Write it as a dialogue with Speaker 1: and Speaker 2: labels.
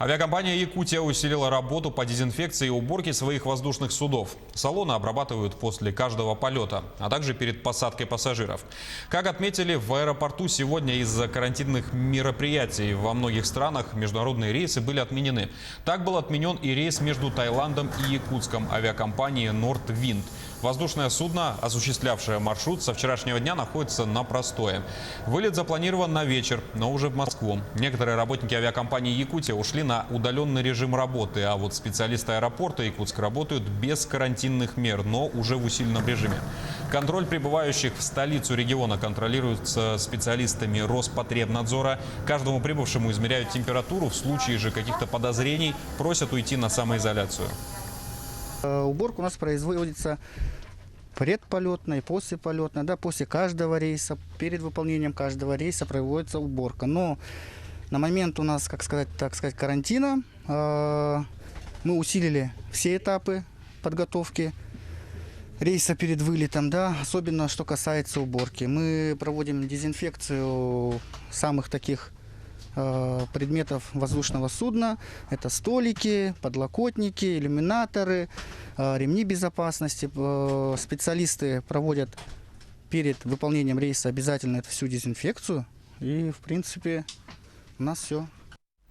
Speaker 1: Авиакомпания «Якутия» усилила работу по дезинфекции и уборке своих воздушных судов. Салоны обрабатывают после каждого полета, а также перед посадкой пассажиров. Как отметили в аэропорту, сегодня из-за карантинных мероприятий во многих странах международные рейсы были отменены. Так был отменен и рейс между Таиландом и Якутском авиакомпании «Нордвинд». Воздушное судно, осуществлявшее маршрут, со вчерашнего дня находится на простое. Вылет запланирован на вечер, но уже в Москву. Некоторые работники авиакомпании «Якутия» ушли на удаленный режим работы, а вот специалисты аэропорта Якутска работают без карантинных мер, но уже в усиленном режиме. Контроль прибывающих в столицу региона контролируется специалистами Роспотребнадзора. Каждому прибывшему измеряют температуру, в случае же каких-то подозрений просят уйти на самоизоляцию.
Speaker 2: Уборка у нас производится предполетная и послеполетная. Да, после каждого рейса, перед выполнением каждого рейса проводится уборка. Но на момент у нас, так сказать, карантина мы усилили все этапы подготовки рейса перед вылетом, да, особенно что касается уборки. Мы проводим дезинфекцию самых таких предметов воздушного судна. Это столики, подлокотники, иллюминаторы, ремни безопасности. Специалисты проводят перед выполнением рейса обязательно эту всю дезинфекцию. И, в принципе, у нас все